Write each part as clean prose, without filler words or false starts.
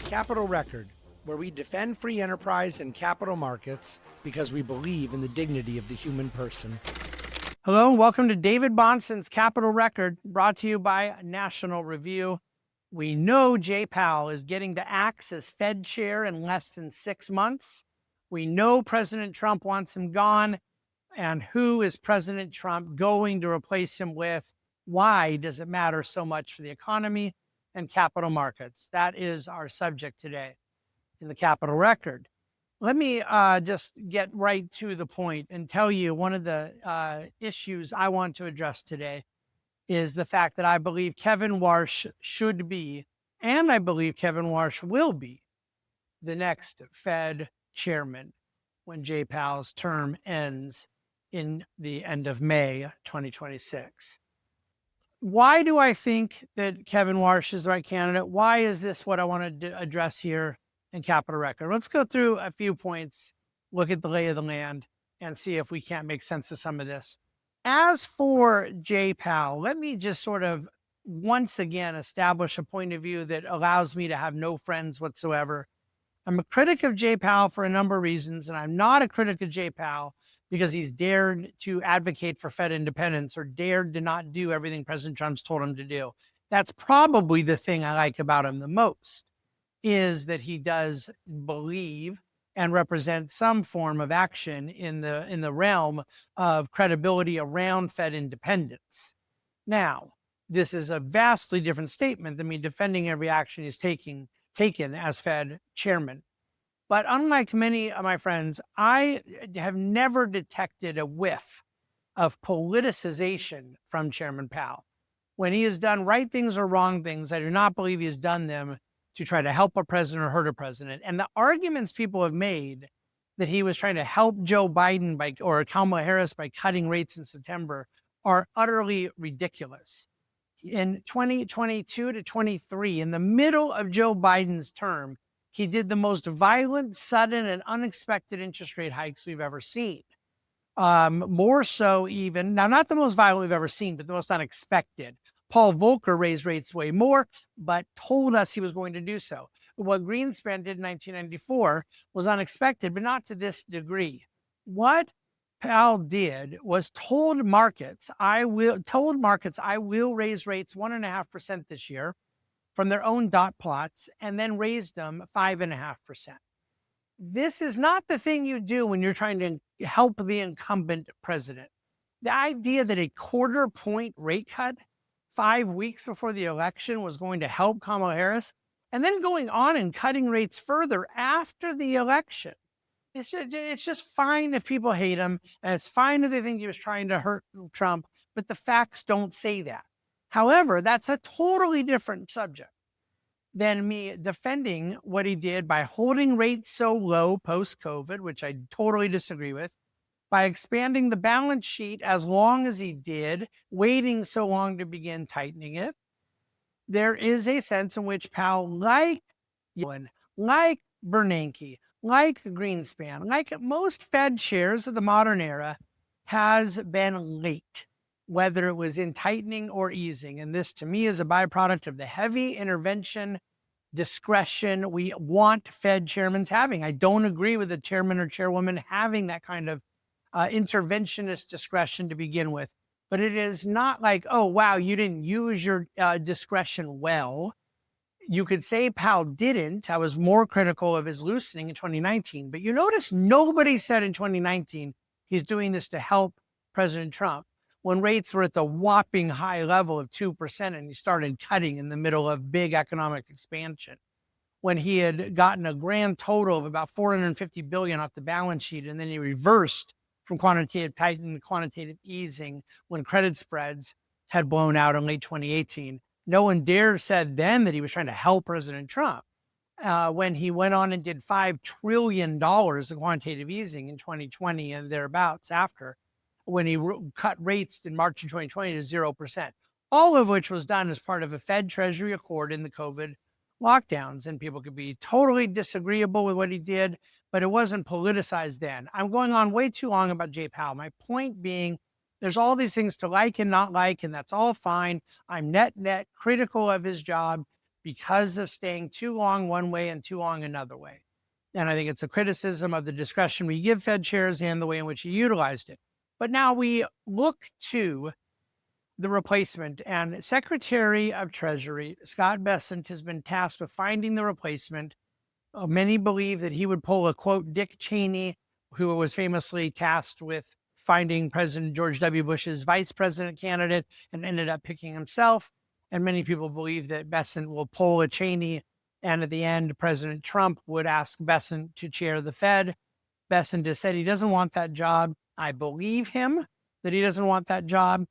Capital Record, where we defend free enterprise and capital markets because we believe in the dignity of the human person. Hello and welcome to David Bonson's Capital Record, brought to you by National Review. We know Jay Powell is getting the axe as Fed chair in less than 6 months. We know President Trump wants him gone. And who is President Trump going to replace him with? Why does it matter so much for the economy and capital markets? That is our subject today in the Capital Record. Let me just get right to the point and tell you one of the issues I want to address today is the fact that I believe Kevin Warsh should be, and I believe Kevin Warsh will be, the next Fed chairman when Jay Powell's term ends in the end of May 2026. Why do I think that Kevin Warsh is the right candidate? Why is this what I want to address here in Capital Record? Let's go through a few points, look at the lay of the land, and see if we can't make sense of some of this. As for Jay Powell, let me just sort of once again establish a point of view that allows me to have no friends whatsoever. I'm a critic of Jay Powell for a number of reasons, and I'm not a critic of Jay Powell because he's dared to advocate for Fed independence or dared to not do everything President Trump's told him to do. That's probably the thing I like about him the most, is that he does believe and represent some form of action in the realm of credibility around Fed independence. Now, this is a vastly different statement than me defending every action he's taken as Fed chairman. But unlike many of my friends, I have never detected a whiff of politicization from Chairman Powell. When he has done right things or wrong things, I do not believe he has done them to try to help a president or hurt a president. And the arguments people have made that he was trying to help Joe Biden or Kamala Harris by cutting rates in September are utterly ridiculous. In 2022 to 23, in the middle of Joe Biden's term, he did the most violent, sudden, and unexpected interest rate hikes we've ever seen. More so even, now not the most violent we've ever seen, but the most unexpected. Paul Volcker raised rates way more, but told us he was going to do so. What Greenspan did in 1994 was unexpected, but not to this degree. What Powell did was told markets, I will raise rates 1.5% this year from their own dot plots, and then raised them 5.5%. This is not the thing you do when you're trying to help the incumbent president. The idea that a 1/4 point rate cut 5 weeks before the election was going to help Kamala Harris, and then going on and cutting rates further after the election. It's just fine if people hate him, and it's fine if they think he was trying to hurt Trump, but the facts don't say that. However, that's a totally different subject than me defending what he did by holding rates so low post-COVID, which I totally disagree with, by expanding the balance sheet as long as he did, waiting so long to begin tightening it. There is a sense in which Powell, like Yellen, like Bernanke, like Greenspan, like most Fed chairs of the modern era, has been late, whether it was in tightening or easing. And this, to me, is a byproduct of the heavy intervention discretion we want Fed chairmen having. I don't agree with the chairman or chairwoman having that kind of interventionist discretion to begin with. But it is not like, oh, wow, you didn't use your discretion well. You could say Powell didn't. I was more critical of his loosening in 2019. But you notice nobody said in 2019 he's doing this to help President Trump when rates were at the whopping high level of 2% and he started cutting in the middle of big economic expansion. When he had gotten a grand total of about $450 billion off the balance sheet, and then he reversed from quantitative tightening to quantitative easing when credit spreads had blown out in late 2018. No one dared said then that he was trying to help President Trump. When he went on and did $5 trillion of quantitative easing in 2020 and thereabouts after, when he cut rates in March of 2020 to 0%, all of which was done as part of a Fed Treasury Accord in the COVID lockdowns. And people could be totally disagreeable with what he did, but it wasn't politicized then. I'm going on way too long about Jay Powell. My point being, there's all these things to like and not like, and that's all fine. I'm net critical of his job. because of staying too long one way and too long another way. And I think it's a criticism of the discretion we give Fed chairs and the way in which he utilized it. But now we look to the replacement, and Secretary of Treasury Scott Bessent has been tasked with finding the replacement. Many believe that he would pull a, quote, Dick Cheney, who was famously tasked with finding President George W. Bush's vice president candidate and ended up picking himself. And many people believe that Bessent will pull a Cheney, and at the end, President Trump would ask Bessent to chair the Fed. Bessent has said he doesn't want that job. I believe him that he doesn't want that job.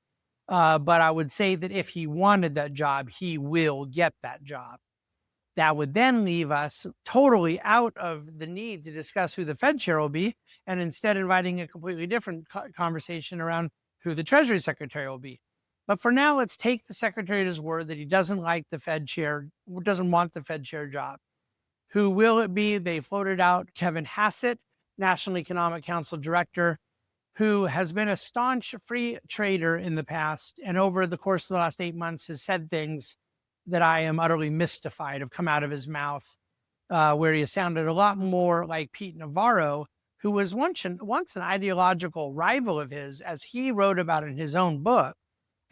But I would say that if he wanted that job, he will get that job. That would then leave us totally out of the need to discuss who the Fed chair will be, and instead inviting a completely different conversation around who the Treasury Secretary will be. But for now, let's take the Secretary at his word that he doesn't like the Fed chair, doesn't want the Fed chair job. Who will it be? They floated out Kevin Hassett, National Economic Council Director, who has been a staunch free trader in the past, and over the course of the last 8 months has said things that I am utterly mystified have come out of his mouth, where he has sounded a lot more like Pete Navarro, who was once an ideological rival of his, as he wrote about in his own book,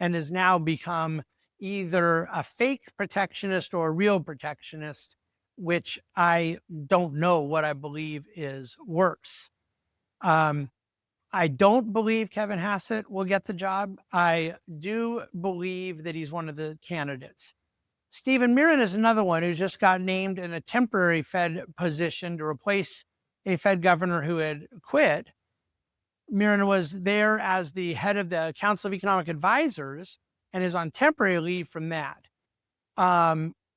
and has now become either a fake protectionist or a real protectionist, which I don't know what I believe is worse. I don't believe Kevin Hassett will get the job. I do believe that he's one of the candidates. Stephen Mirren is another one who just got named in a temporary Fed position to replace a Fed governor who had quit. Mirren was there as the head of the Council of Economic Advisors and is on temporary leave from that.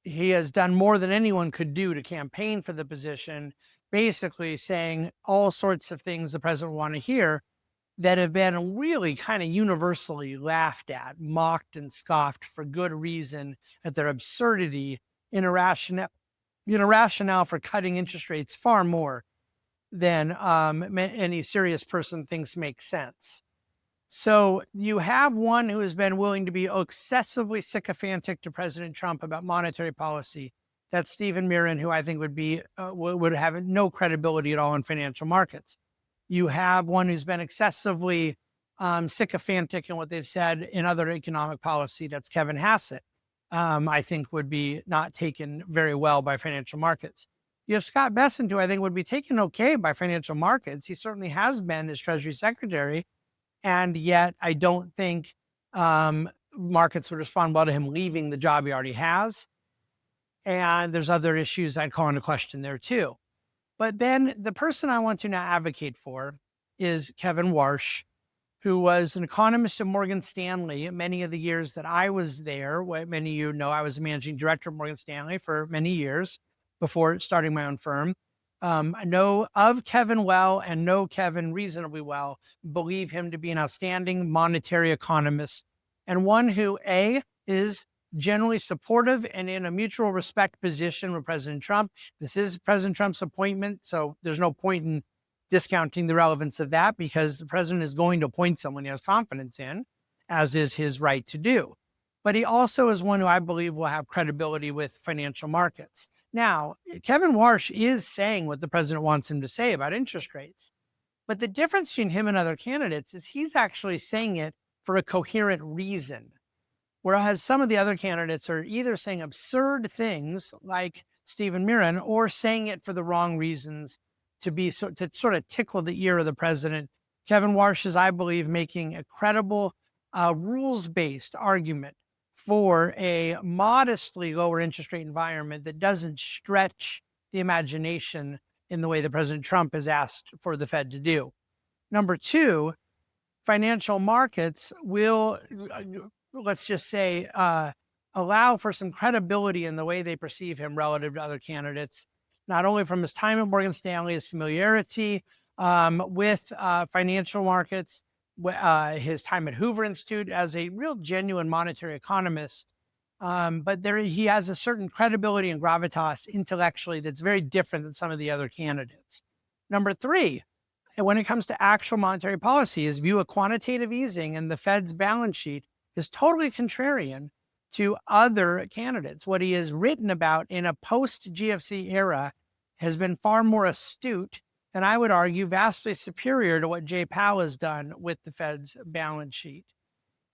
He has done more than anyone could do to campaign for the position, basically saying all sorts of things the president would want to hear that have been really kind of universally laughed at, mocked and scoffed for good reason at their absurdity in a rationale for cutting interest rates far more than any serious person thinks makes sense. So you have one who has been willing to be excessively sycophantic to President Trump about monetary policy. That's Stephen Mirren, who I think would have no credibility at all in financial markets. You have one who's been excessively sycophantic in what they've said in other economic policy. That's Kevin Hassett. I think would be not taken very well by financial markets. You have Scott Bessent, who I think would be taken okay by financial markets. He certainly has been as Treasury Secretary. And yet I don't think markets would respond well to him leaving the job he already has. And there's other issues I'd call into question there too. But then the person I want to now advocate for is Kevin Warsh, who was an economist at Morgan Stanley many of the years that I was there. Many of you know I was a managing director of Morgan Stanley for many years before starting my own firm. I know of Kevin well and know Kevin reasonably well, believe him to be an outstanding monetary economist and one who, A, is generally supportive and in a mutual respect position with President Trump. This is President Trump's appointment, so there's no point in discounting the relevance of that because the president is going to appoint someone he has confidence in, as is his right to do. But he also is one who I believe will have credibility with financial markets. Now, Kevin Warsh is saying what the president wants him to say about interest rates. But the difference between him and other candidates is he's actually saying it for a coherent reason. Whereas some of the other candidates are either saying absurd things like Stephen Mirren or saying it for the wrong reasons to sort of tickle the ear of the president. Kevin Warsh is, I believe, making a credible rules-based argument for a modestly lower interest rate environment that doesn't stretch the imagination in the way that President Trump has asked for the Fed to do. Number two, financial markets will, let's just say, allow for some credibility in the way they perceive him relative to other candidates, not only from his time at Morgan Stanley, his familiarity with financial markets, his time at Hoover Institute as a real genuine monetary economist. But he has a certain credibility and gravitas intellectually that's very different than some of the other candidates. Number three, when it comes to actual monetary policy, his view of quantitative easing and the Fed's balance sheet is totally contrarian to other candidates. What he has written about in a post-GFC era has been far more astute, and I would argue vastly superior to what Jay Powell has done with the Fed's balance sheet.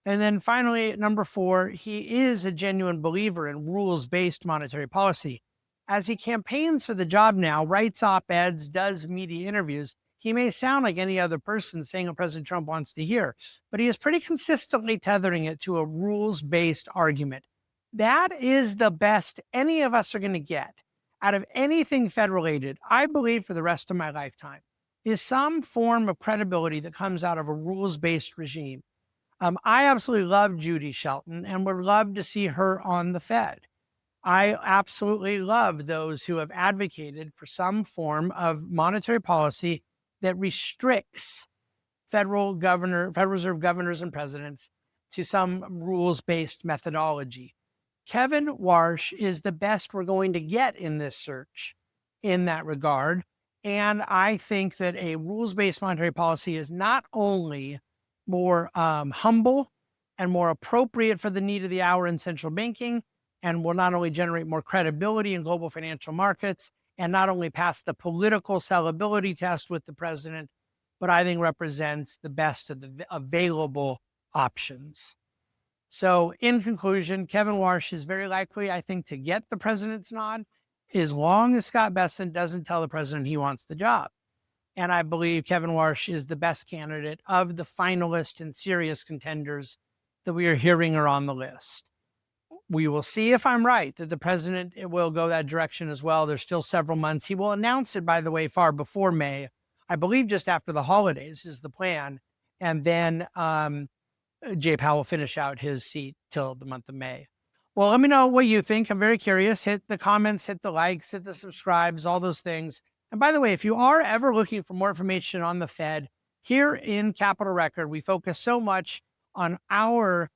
And then finally, number 4, he is a genuine believer in rules-based monetary policy. As he campaigns for the job now, writes op-eds, does media interviews, he may sound like any other person saying what President Trump wants to hear, but he is pretty consistently tethering it to a rules-based argument. That is the best any of us are going to get out of anything Fed-related, I believe, for the rest of my lifetime, is some form of credibility that comes out of a rules-based regime. I absolutely love Judy Shelton and would love to see her on the Fed. I absolutely love those who have advocated for some form of monetary policy that restricts Federal Reserve governors and presidents to some rules-based methodology. Kevin Warsh is the best we're going to get in this search in that regard. And I think that a rules-based monetary policy is not only more humble and more appropriate for the need of the hour in central banking, and will not only generate more credibility in global financial markets and not only pass the political sellability test with the president, but I think represents the best of the available options. So in conclusion, Kevin Warsh is very likely, I think, to get the president's nod as long as Scott Bessent doesn't tell the president he wants the job. And I believe Kevin Warsh is the best candidate of the finalist and serious contenders that we are hearing are on the list. We will see if I'm right that the president will go that direction as well. There's still several months. He will announce it, by the way, far before May. I believe just after the holidays is the plan. And then Jay Powell will finish out his seat till the month of May. Well, let me know what you think. I'm very curious. Hit the comments, hit the likes, hit the subscribes, all those things. And by the way, if you are ever looking for more information on the Fed, here in Capitol Record, we focus so much on our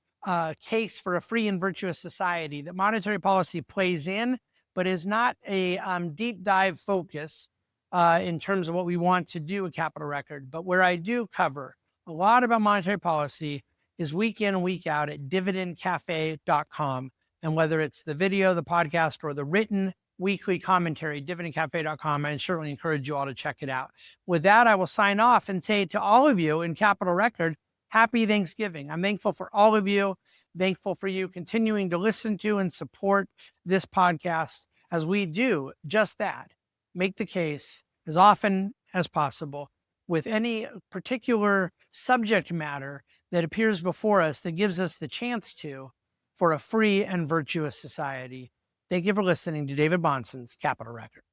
case for a free and virtuous society that monetary policy plays in, but is not a deep dive focus in terms of what we want to do at Capitol Record. But where I do cover a lot about monetary policy is week in and week out at dividendcafe.com. And whether it's the video, the podcast, or the written weekly commentary, dividendcafe.com, I certainly encourage you all to check it out. With that, I will sign off and say to all of you in Capitol Record, happy Thanksgiving. I'm thankful for all of you, thankful for you continuing to listen to and support this podcast as we do just that, make the case as often as possible with any particular subject matter that appears before us that gives us the chance to for a free and virtuous society. Thank you for listening to David Bonson's Capitol Record.